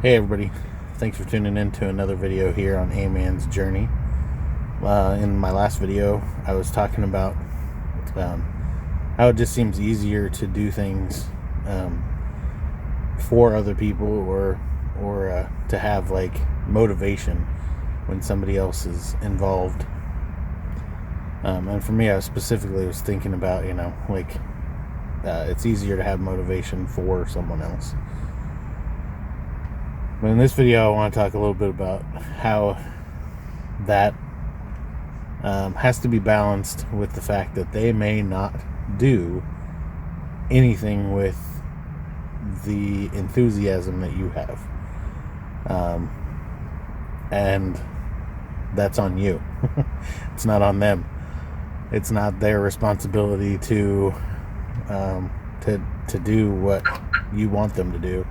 Hey everybody, thanks for tuning in to another video here on Mann's journey. In my last video, I was talking about how it just seems easier to do things for other people or to have like motivation when somebody else is involved. And for me, I specifically was thinking about, it's easier to have motivation for someone else. But in this video, I want to talk a little bit about how that has to be balanced with the fact that they may not do anything with the enthusiasm that you have. And that's on you. It's not on them. It's not their responsibility to do what you want them to do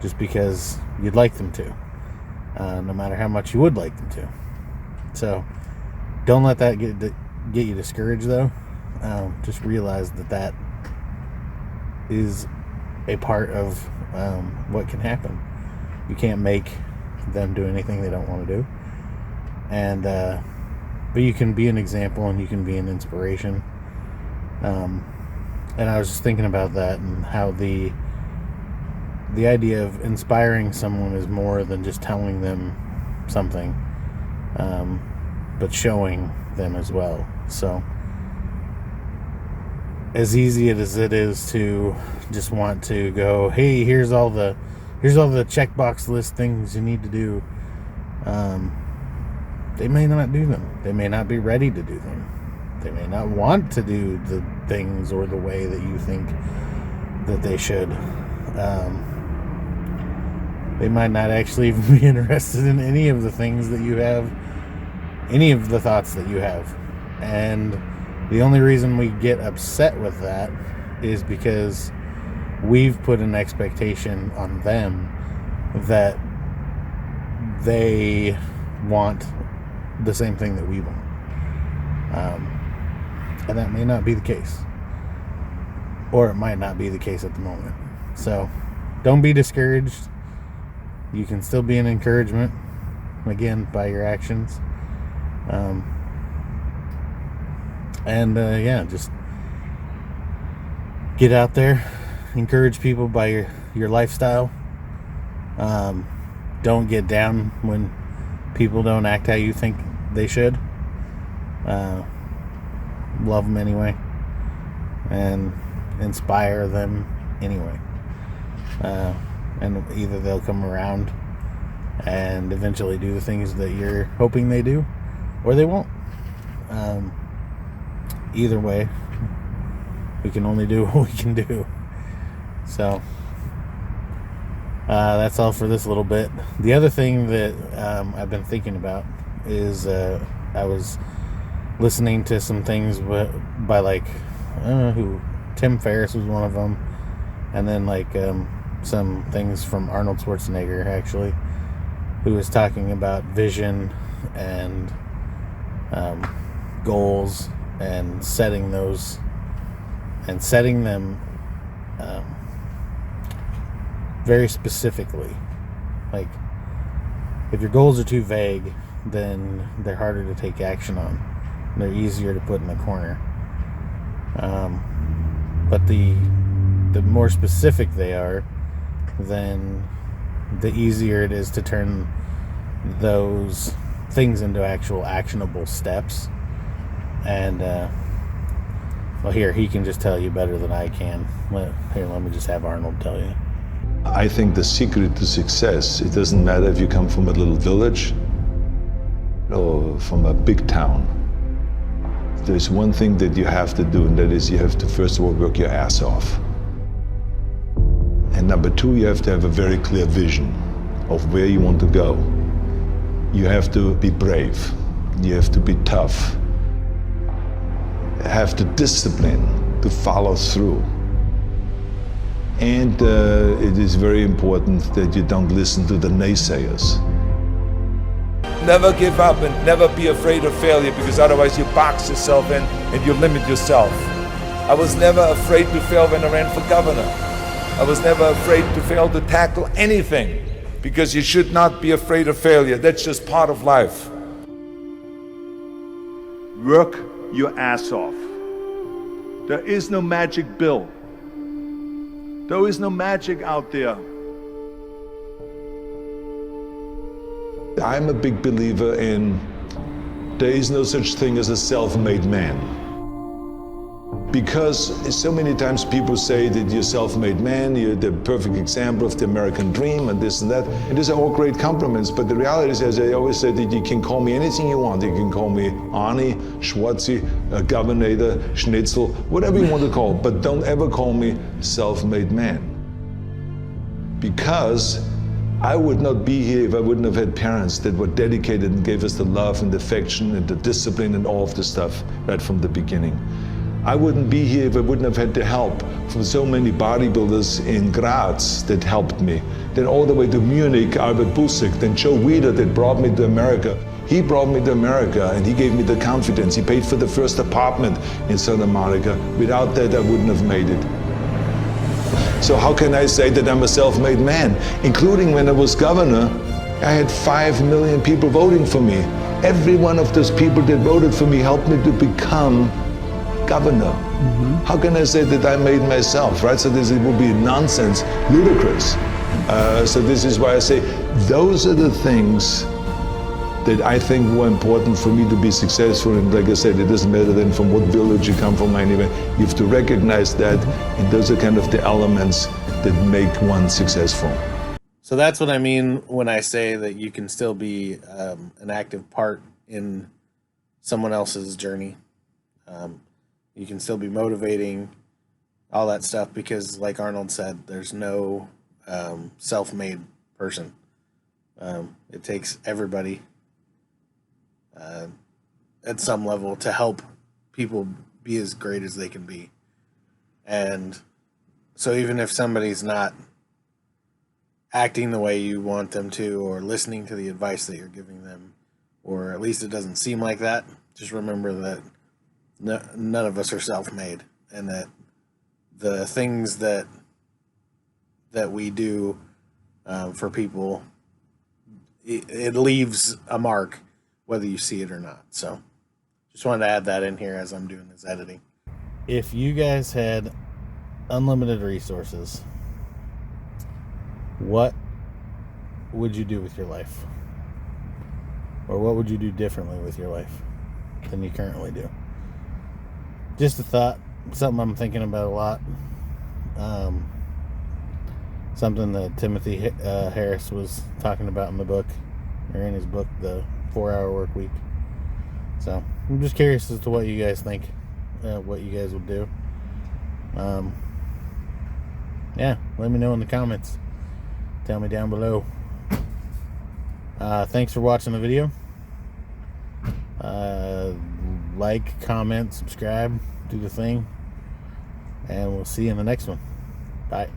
just because you'd like them to, no matter how much you would like them to. So don't let that get you discouraged, though. Just realize that is a part of what can happen. You can't make them do anything they don't want to do, and but you can be an example and you can be an inspiration. And I was just thinking about that and how the idea of inspiring someone is more than just telling them something, but showing them as well. So as easy as it is to just want to go, hey, here's all the checkbox list things you need to do, they may not do them. They may not be ready to do them. They may not want to do the things or the way that you think that they should. They might not actually even be interested in any of the things that you have, any of the thoughts that you have. And the only reason we get upset with that is because we've put an expectation on them that they want the same thing that we want. And that may not be the case. Or it might not be the case at the moment. So don't be discouraged. You can still be an encouragement, again, by your actions. Just get out there, encourage people by your lifestyle. Don't get down when people don't act how you think they should. Love them anyway, and inspire them anyway. And either they'll come around and eventually do the things that you're hoping they do, or they won't. Either way, we can only do what we can do. So that's all for this little bit. The other thing that I've been thinking about is I was listening to some things by I don't know who, Tim Ferriss was one of them, and then some things from Arnold Schwarzenegger, actually, who was talking about vision and goals and setting those and setting them very specifically. Like, if your goals are too vague, then they're harder to take action on. They're easier to put in the corner. But the more specific they are, then the easier it is to turn those things into actual actionable steps. And here, he can just tell you better than I can. Let me just have Arnold tell you. I think the secret to success, it doesn't matter if you come from a little village or from a big town. There's one thing that you have to do, and that is you have to first of all work your ass off. And number two, you have to have a very clear vision of where you want to go. You have to be brave. You have to be tough. Have the discipline to follow through. And it is very important that you don't listen to the naysayers. Never give up and never be afraid of failure, because otherwise you box yourself in and you limit yourself. I was never afraid to fail when I ran for governor. I was never afraid to fail to tackle anything. because you should not be afraid of failure. That's just part of life. Work your ass off. There is no magic pill. There is no magic out there. I'm a big believer in there is no such thing as a self-made man. Because so many times people say that you're a self-made man, you're the perfect example of the American dream and this and that. And these are all great compliments, but the reality is, as I always said, that you can call me anything you want. You can call me Arnie, Schwarzi, Governator, Schnitzel, whatever you want to call, but don't ever call me self-made man. Because I would not be here if I wouldn't have had parents that were dedicated and gave us the love and the affection and the discipline and all of the stuff right from the beginning. I wouldn't be here if I wouldn't have had the help from so many bodybuilders in Graz that helped me. Then all the way to Munich, Albert Busek, then Joe Weider that brought me to America. He brought me to America and he gave me the confidence. He paid for the first apartment in South America. Without that, I wouldn't have made it. So how can I say that I'm a self-made man? Including when I was governor, I had 5 million people voting for me. Every one of those people that voted for me helped me to become governor. How can I say that I made myself, right? So this would be nonsense, ludicrous. So this is why I say those are the things that I think were important for me to be successful. And like I said, it doesn't matter then from what village you come from anyway. You have to recognize that, and those are kind of the elements that make one successful. So that's what I mean when I say that you can still be an active part in someone else's journey. You can still be motivating, all that stuff, because like Arnold said, there's no self-made person. It takes everybody at some level to help people be as great as they can be. And so even if somebody's not acting the way you want them to, or listening to the advice that you're giving them, or at least it doesn't seem like that, just remember that none of us are self-made, and that the things that we do for people, it leaves a mark, whether you see it or not. So just wanted to add that in here as I'm doing this editing. If you guys had unlimited resources, what would you do with your life? Or what would you do differently with your life than you currently do? Just a thought, something I'm thinking about a lot. Something that Timothy Harris was talking about in the book, or in his book, The 4-Hour Work Week. So I'm just curious as to what you guys think, what you guys would do. Yeah, let me know in the comments. Tell me down below. Thanks for watching the video. Like, comment, subscribe, do the thing, and we'll see you in the next one. Bye.